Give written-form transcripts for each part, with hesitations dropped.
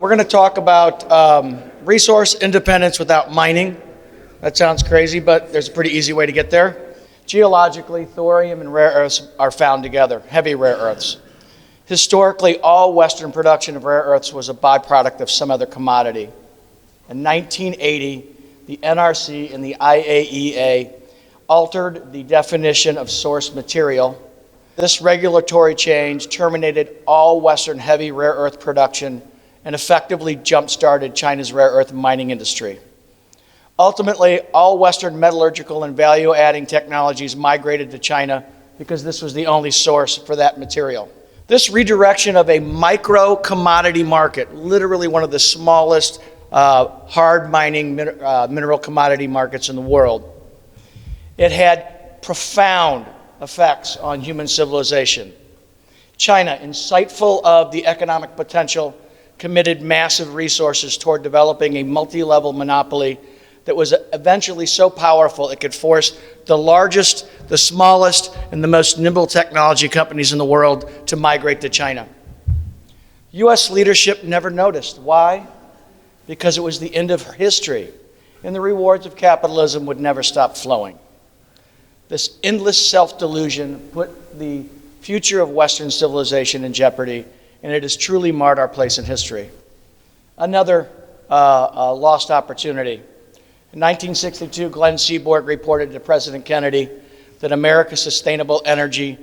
We're going to talk about resource independence without mining. That sounds crazy, but there's a pretty easy way to get there. Geologically, thorium and rare earths are found together, heavy rare earths. Historically, all Western production of rare earths was a byproduct of some other commodity. In 1980, the NRC and the IAEA altered the definition of source material. This regulatory change terminated all Western heavy rare earth production and effectively jump-started China's rare earth mining industry. Ultimately, all Western metallurgical and value-adding technologies migrated to China because this was the only source for that material. This redirection of a micro-commodity market, literally one of the smallest hard mining mineral commodity markets in the world, it had profound effects on human civilization. China, insightful of the economic potential, committed massive resources toward developing a multi-level monopoly that was eventually so powerful it could force the largest, the smallest, and the most nimble technology companies in the world to migrate to China. U.S. leadership never noticed. Why? Because it was the end of history, and the rewards of capitalism would never stop flowing. This endless self-delusion put the future of Western civilization in jeopardy, and it has truly marred our place in history. Another lost opportunity. In 1962, Glenn Seaborg reported to President Kennedy that America's sustainable energy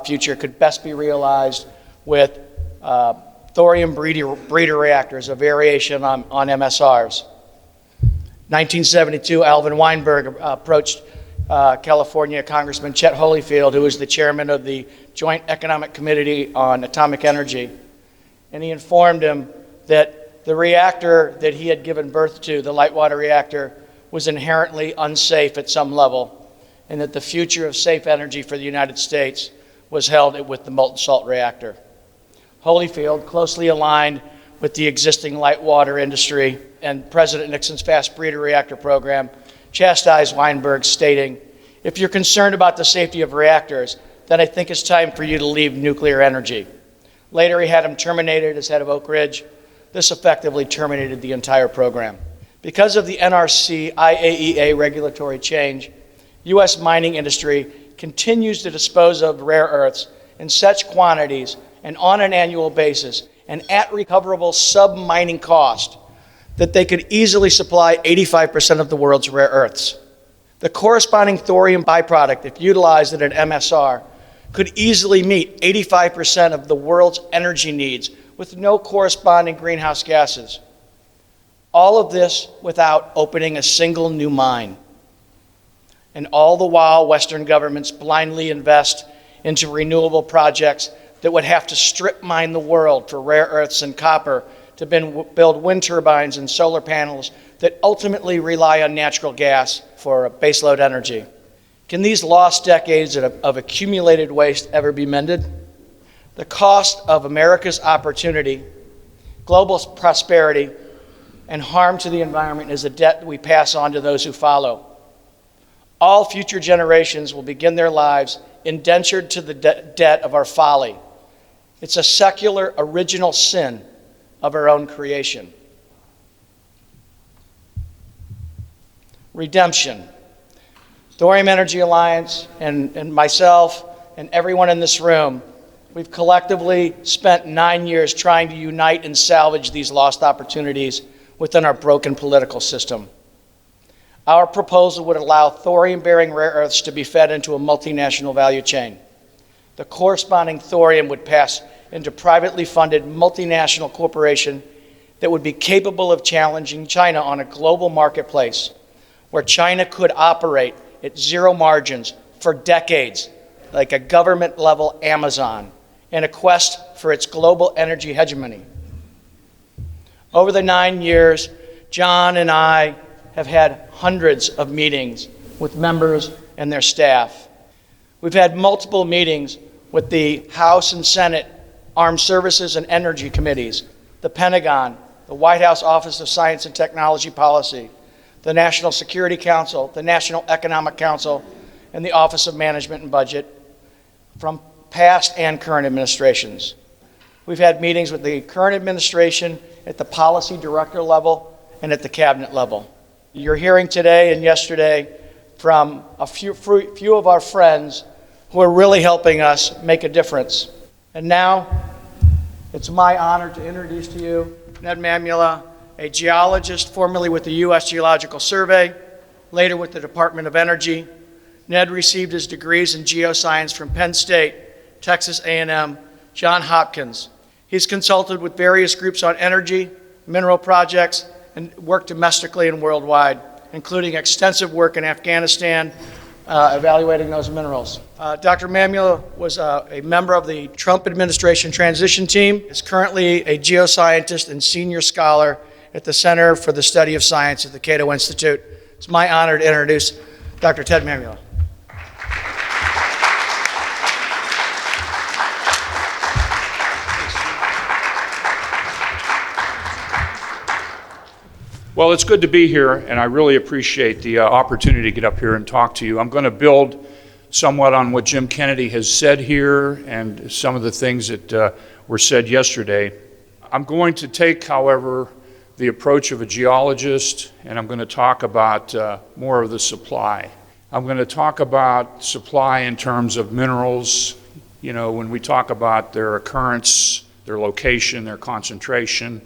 future could best be realized with thorium breeder reactors, a variation on MSRs. 1972, Alvin Weinberg approached California Congressman Chet Holyfield, who was the chairman of the Joint Economic Committee on Atomic Energy, and he informed him that the reactor that he had given birth to, the light water reactor, was inherently unsafe at some level, and that the future of safe energy for the United States was held with the molten salt reactor. Holyfield, closely aligned with the existing light water industry and President Nixon's fast breeder reactor program, chastised Weinberg, stating, "If you're concerned about the safety of reactors, then I think it's time for you to leave nuclear energy." Later, he had him terminated as head of Oak Ridge. This effectively terminated the entire program. Because of the NRC IAEA regulatory change, U.S. mining industry continues to dispose of rare earths in such quantities and on an annual basis and at recoverable sub-mining cost that they could easily supply 85% of the world's rare earths. The corresponding thorium byproduct, if utilized at an MSR, could easily meet 85% of the world's energy needs with no corresponding greenhouse gases. All of this without opening a single new mine. And all the while, Western governments blindly invest into renewable projects that would have to strip mine the world for rare earths and copper to build wind turbines and solar panels that ultimately rely on natural gas for baseload energy. Can these lost decades of accumulated waste ever be mended? The cost of America's opportunity, global prosperity, and harm to the environment is a debt that we pass on to those who follow. All future generations will begin their lives indentured to the debt of our folly. It's a secular original sin of our own creation. Redemption. Thorium Energy Alliance and myself and everyone in this room, we've collectively spent 9 years trying to unite and salvage these lost opportunities within our broken political system. Our proposal would allow thorium-bearing rare earths to be fed into a multinational value chain. The corresponding thorium would pass into privately funded multinational corporation that would be capable of challenging China on a global marketplace where China could operate at zero margins for decades, like a government-level Amazon, in a quest for its global energy hegemony. Over the 9 years, John and I have had hundreds of meetings with members and their staff. We've had multiple meetings with the House and Senate Armed Services and Energy Committees, the Pentagon, the White House Office of Science and Technology Policy, the National Security Council, the National Economic Council, and the Office of Management and Budget from past and current administrations. We've had meetings with the current administration at the policy director level and at the cabinet level. You're hearing today and yesterday from a few of our friends who are really helping us make a difference. And now, it's my honor to introduce to you Ned Mamula, a geologist formerly with the U.S. Geological Survey, later with the Department of Energy. Ned received his degrees in geoscience from Penn State, Texas A&M, Johns Hopkins. He's consulted with various groups on energy, mineral projects, and worked domestically and worldwide, including extensive work in Afghanistan, evaluating those minerals. Dr. Mamula was a member of the Trump administration transition team, is currently a geoscientist and senior scholar at the Center for the Study of Science at the Cato Institute. It's my honor to introduce Dr. Ted Mamula. Well, it's good to be here, and I really appreciate the opportunity to get up here and talk to you. I'm going to build somewhat on what Jim Kennedy has said here and some of the things that were said yesterday. I'm going to take, however, the approach of a geologist, and I'm going to talk about more of the supply. I'm going to talk about supply in terms of minerals. You know, when we talk about their occurrence, their location, their concentration,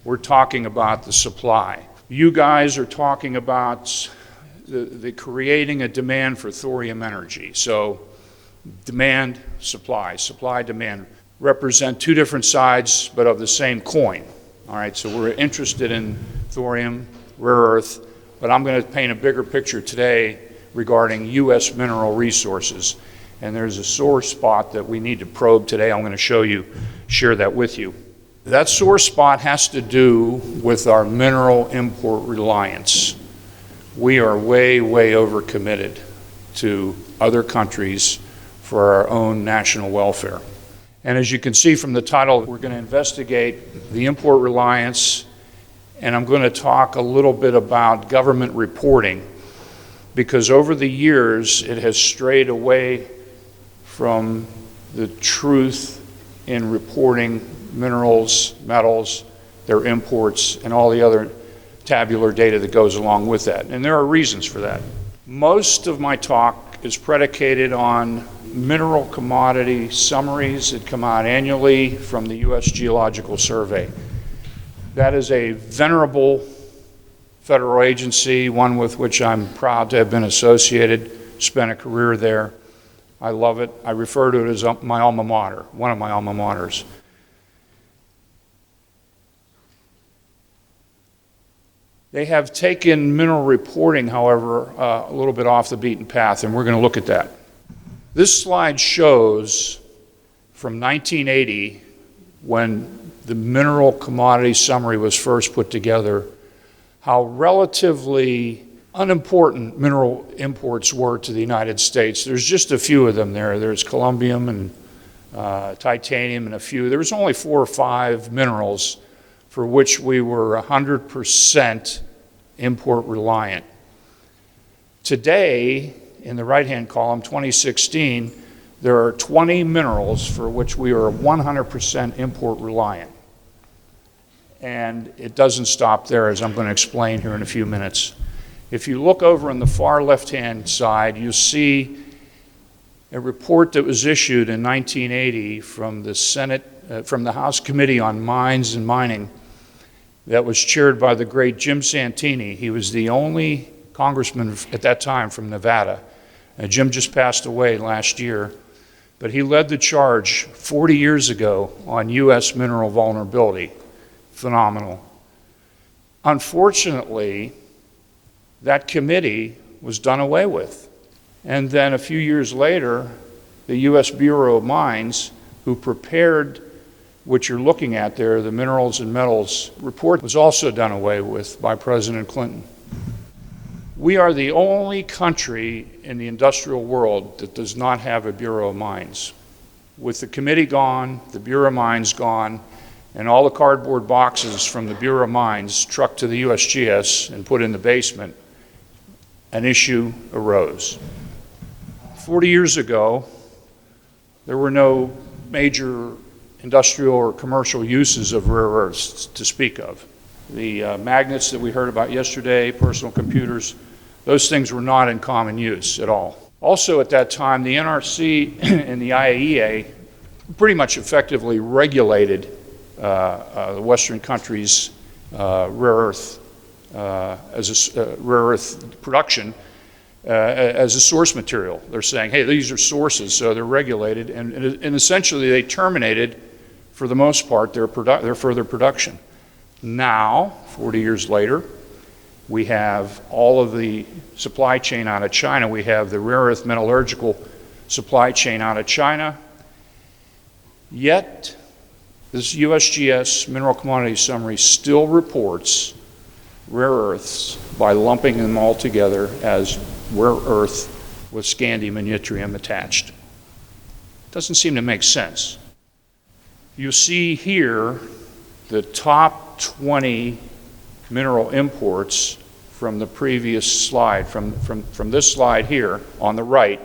we're talking about the supply. You guys are talking about the creating a demand for thorium energy. So demand, supply, demand represent two different sides but of the same coin. All right, so we're interested in thorium, rare earth, but I'm going to paint a bigger picture today regarding U.S. mineral resources. And there's a sore spot that we need to probe today. I'm going to share that with you. That sore spot has to do with our mineral import reliance. We are way, way overcommitted to other countries for our own national welfare. And as you can see from the title, we're going to investigate the import reliance, and I'm going to talk a little bit about government reporting, because over the years it has strayed away from the truth in reporting minerals, metals, their imports, and all the other tabular data that goes along with that. And there are reasons for that. Most of my talk is predicated on mineral commodity summaries that come out annually from the U.S. Geological Survey. That is a venerable federal agency, one with which I'm proud to have been associated, spent a career there. I love it. I refer to it as my alma mater, one of my alma maters. They have taken mineral reporting, however, a little bit off the beaten path, and we're going to look at that. This slide shows from 1980, when the mineral commodity summary was first put together, how relatively unimportant mineral imports were to the United States. There's just a few of them there. There's columbium and titanium and a few. There was only 4 or 5 minerals for which we were 100% import reliant. Today, in the right-hand column, 2016, there are 20 minerals for which we are 100% import reliant. And it doesn't stop there, as I'm going to explain here in a few minutes. If you look over on the far left-hand side, you'll see a report that was issued in 1980 from the Senate, from the House Committee on Mines and Mining, that was chaired by the great Jim Santini. He was the only congressman at that time from Nevada. Jim just passed away last year, but he led the charge 40 years ago on U.S. mineral vulnerability. Phenomenal. Unfortunately, that committee was done away with. And then a few years later, the U.S. Bureau of Mines, who prepared what you're looking at there, the Minerals and Metals report, was also done away with by President Clinton. We are the only country in the industrial world that does not have a Bureau of Mines. With the committee gone, the Bureau of Mines gone, and all the cardboard boxes from the Bureau of Mines trucked to the USGS and put in the basement, an issue arose. 40 years ago, there were no major industrial or commercial uses of rare earths to speak of. The magnets that we heard about yesterday, personal computers, those things were not in common use at all. Also at that time, the NRC and the IAEA pretty much effectively regulated the Western countries' rare earth production as a source material. They're saying, hey, these are sources, so they're regulated, and essentially they terminated, for the most part, their further production. Now, 40 years later, we have all of the supply chain out of China. We have the rare earth metallurgical supply chain out of China. Yet, this USGS Mineral Commodity Summary still reports rare earths by lumping them all together as rare earth with scandium and yttrium attached. Doesn't seem to make sense. You see here the top 20 mineral imports from the previous slide, from this slide here on the right,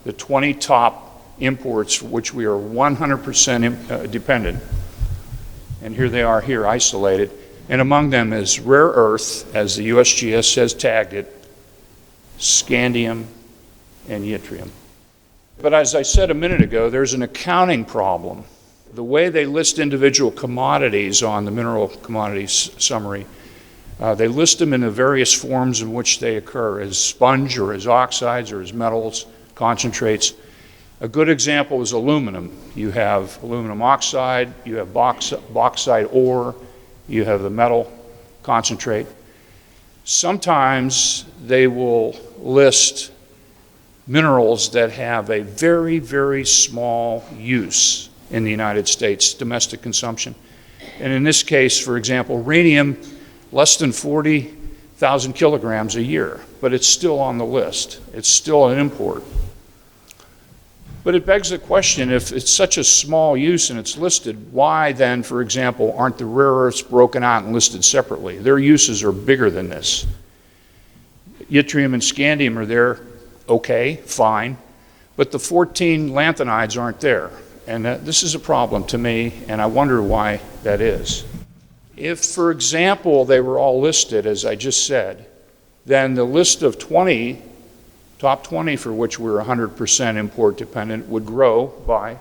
the 20 top imports which we are 100% dependent. And here they are here isolated. And among them is rare earth, as the USGS has tagged it, scandium and yttrium. But as I said a minute ago, there's an accounting problem. The way they list individual commodities on the mineral commodities summary, they list them in the various forms in which they occur, as sponge or as oxides or as metals, concentrates. A good example is aluminum. You have aluminum oxide, you have bauxite ore, you have the metal concentrate. Sometimes they will list minerals that have a very, very small use in the United States, domestic consumption. And in this case, for example, rhenium, less than 40,000 kilograms a year, but it's still on the list. It's still an import. But it begs the question, if it's such a small use and it's listed, why then, for example, aren't the rare earths broken out and listed separately? Their uses are bigger than this. Yttrium and scandium are there, okay, fine, but the 14 lanthanides aren't there. And this is a problem to me, and I wonder why that is. If, for example, they were all listed, as I just said, then the list of 20, top 20 for which we're 100% import dependent, would grow by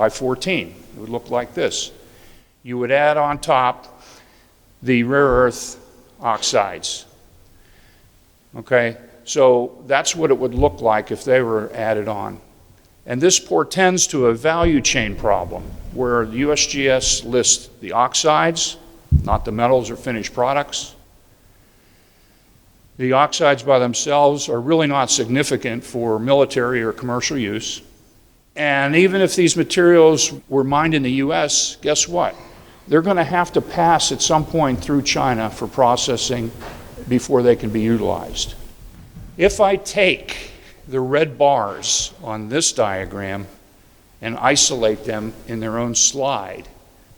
14. It would look like this. You would add on top the rare earth oxides. Okay, so that's what it would look like if they were added on. And this portends to a value chain problem where the USGS lists the oxides, not the metals or finished products. The oxides by themselves are really not significant for military or commercial use. And even if these materials were mined in the US, guess what? They're going to have to pass at some point through China for processing before they can be utilized. If I take the red bars on this diagram and isolate them in their own slide,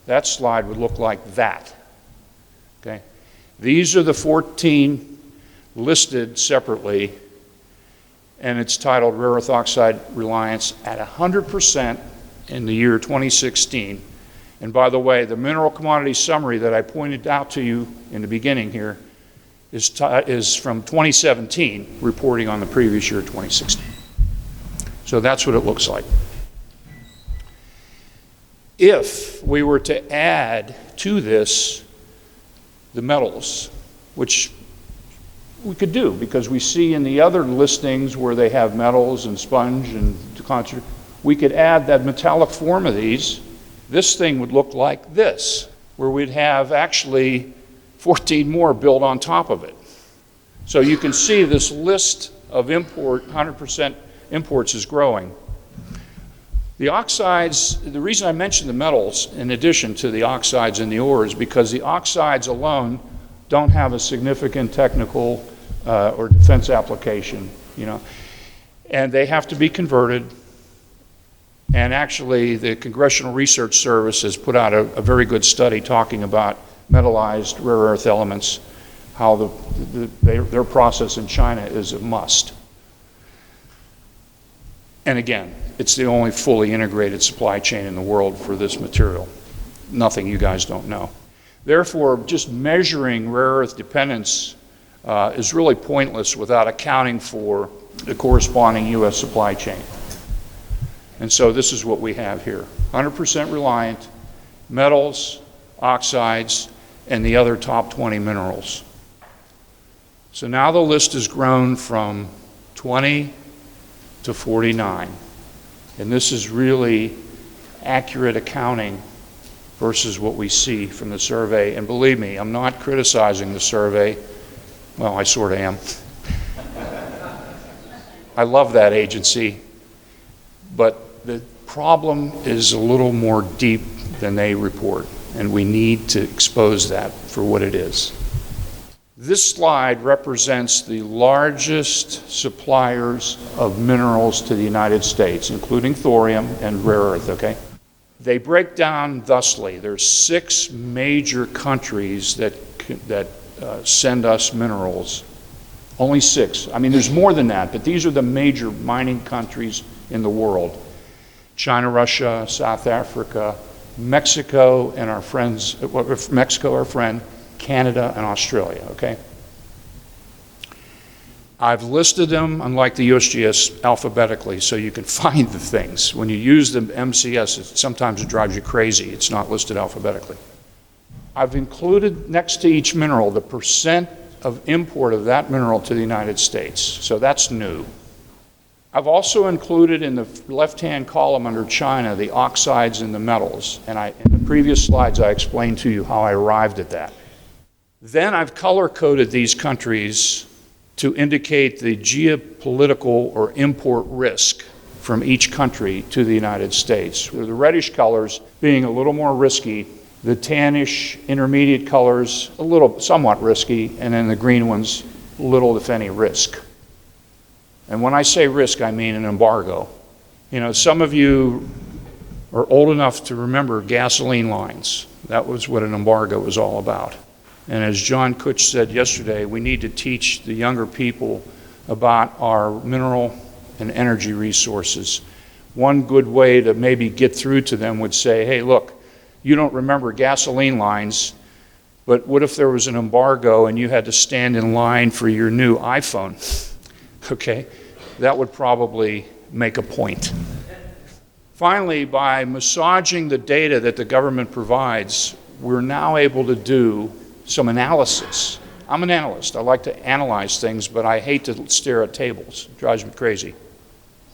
that slide would look like that. Okay? These are the 14 listed separately, and it's titled Rare Earth Oxide Reliance at 100% in the year 2016. And by the way, the mineral commodity summary that I pointed out to you in the beginning here is from 2017, reporting on the previous year, 2016. So that's what it looks like. If we were to add to this the metals, which we could do, because we see in the other listings where they have metals and sponge and concentrate, we could add that metallic form of these. This thing would look like this, where we'd have actually 14 more built on top of it. So you can see this list of 100% imports is growing. The oxides, the reason I mentioned the metals in addition to the oxides and the ore is because the oxides alone don't have a significant technical or defense application, you know, and they have to be converted. And actually, the Congressional Research Service has put out a very good study talking about metallized rare earth elements, how their process in China is a must. And again, it's the only fully integrated supply chain in the world for this material. Nothing you guys don't know. Therefore, just measuring rare earth dependence is really pointless without accounting for the corresponding U.S. supply chain. And so this is what we have here. 100% reliant, metals, oxides, and the other top 20 minerals. So now the list has grown from 20 to 49. And this is really accurate accounting versus what we see from the survey. And believe me, I'm not criticizing the survey. Well, I sort of am. I love that agency, but the problem is a little more deep than they report, and we need to expose that for what it is. This slide represents the largest suppliers of minerals to the United States, including thorium and rare earth, okay? They break down thusly. There's 6 major countries that send us minerals. Only 6. I mean, there's more than that, but these are the major mining countries in the world. China, Russia, South Africa, Mexico, and our friends, Mexico, our friend, Canada, and Australia, okay? I've listed them, unlike the USGS, alphabetically, so you can find the things. When you use the MCS, sometimes it drives you crazy. It's not listed alphabetically. I've included next to each mineral the percent of import of that mineral to the United States, so that's new. I've also included in the left-hand column under China the oxides and the metals, and in the previous slides I explained to you how I arrived at that. Then I've color-coded these countries to indicate the geopolitical or import risk from each country to the United States. The reddish colors being a little more risky, the tannish intermediate colors somewhat risky, and then the green ones little if any risk. And when I say risk, I mean an embargo. You know, some of you are old enough to remember gasoline lines. That was what an embargo was all about. And as John Kutch said yesterday, we need to teach the younger people about our mineral and energy resources. One good way to maybe get through to them would say, hey, look, you don't remember gasoline lines, but what if there was an embargo and you had to stand in line for your new iPhone? Okay, that would probably make a point. Finally, by massaging the data that the government provides, we're now able to do some analysis. I'm an analyst. I like to analyze things, but I hate to stare at tables. It drives me crazy.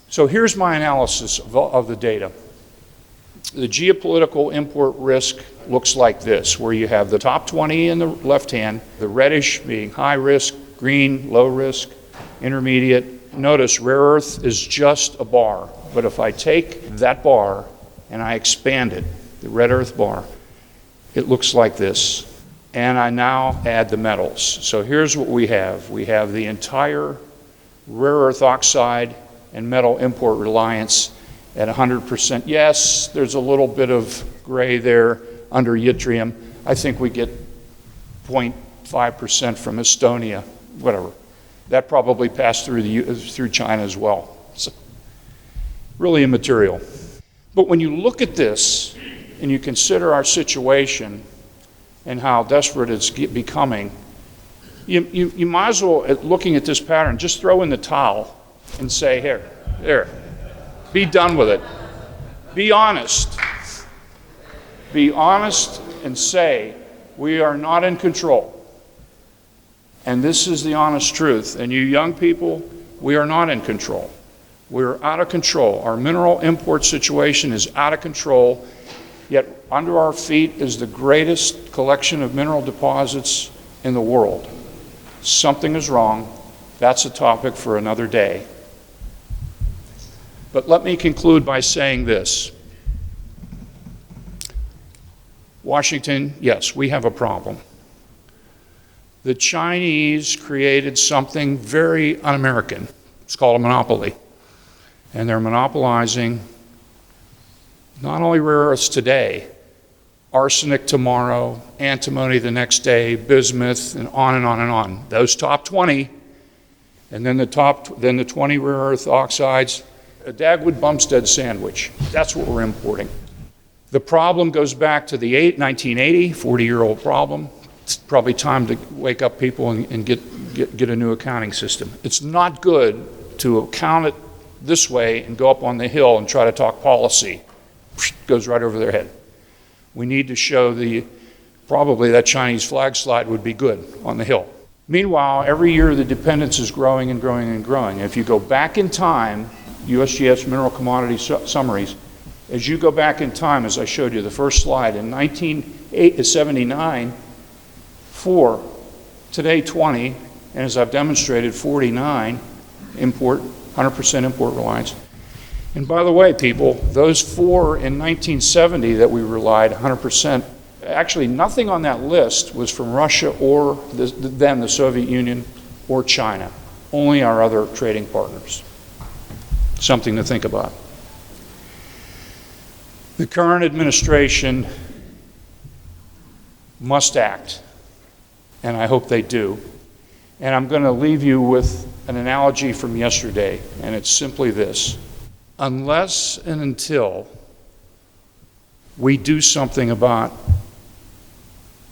So here's my analysis of the data. The geopolitical import risk looks like this, where you have the top 20 in the left hand, the reddish being high risk, green, low risk, intermediate. Notice rare earth is just a bar, but if I take that bar and I expand it, the red earth bar, it looks like this. And I now add the metals. So here's what we have. We have the entire rare earth oxide and metal import reliance at 100%. Yes, there's a little bit of gray there under yttrium. I think we get 0.5% from Estonia, whatever. That probably passed through China as well. So, really immaterial. But when you look at this and you consider our situation and how desperate it's becoming, you might as well, looking at this pattern, just throw in the towel and say, here, there, be done with it. Be honest. Be honest and say, we are not in control. And this is the honest truth. And you young people, we are not in control. We're out of control. Our mineral import situation is out of control, yet under our feet is the greatest collection of mineral deposits in the world. Something is wrong. That's a topic for another day. But let me conclude by saying this. Washington, yes, we have a problem. The Chinese created something very un-American. It's called a monopoly. And they're monopolizing not only rare earths today, arsenic tomorrow, antimony the next day, bismuth, and on and on and on. Those top 20, and then the 20 rare earth oxides, a Dagwood Bumstead sandwich. That's what we're importing. The problem goes back to the 1980, 40-year-old problem. It's probably time to wake up people and get a new accounting system. It's not good to account it this way and go up on the hill and try to talk policy. Goes right over their head. We need to show probably that Chinese flag slide would be good on the hill. Meanwhile, every year the dependence is growing and growing and growing. If you go back in time, USGS mineral commodity summaries, as you go back in time, as I showed you the first slide, in 1979, 4, today 20, and as I've demonstrated, 49 import, 100% import reliance. And by the way, people, those 4 in 1970 that we relied 100%, actually nothing on that list was from Russia or then the Soviet Union or China, only our other trading partners. Something to think about. The current administration must act, and I hope they do. And I'm going to leave you with an analogy from yesterday, and it's simply this. Unless and until we do something about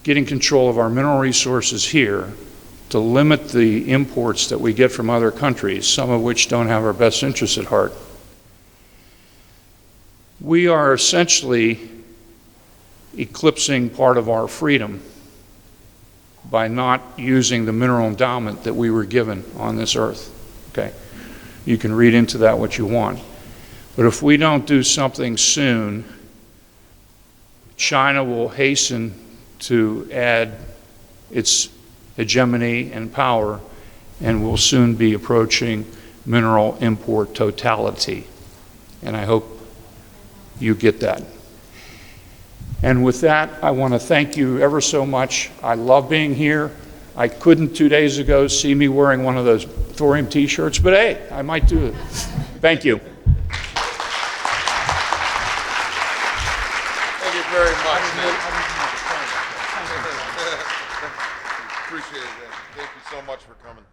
getting control of our mineral resources here to limit the imports that we get from other countries, some of which don't have our best interests at heart, we are essentially eclipsing part of our freedom by not using the mineral endowment that we were given on this earth. Okay? You can read into that what you want. But if we don't do something soon, China will hasten to add its hegemony and power, and will soon be approaching mineral import totality. And I hope you get that. And with that, I want to thank you ever so much. I love being here. I couldn't 2 days ago see me wearing one of those thorium t-shirts, but hey, I might do it. Thank you. Thank you very much. Appreciate it. Thank you so much for coming.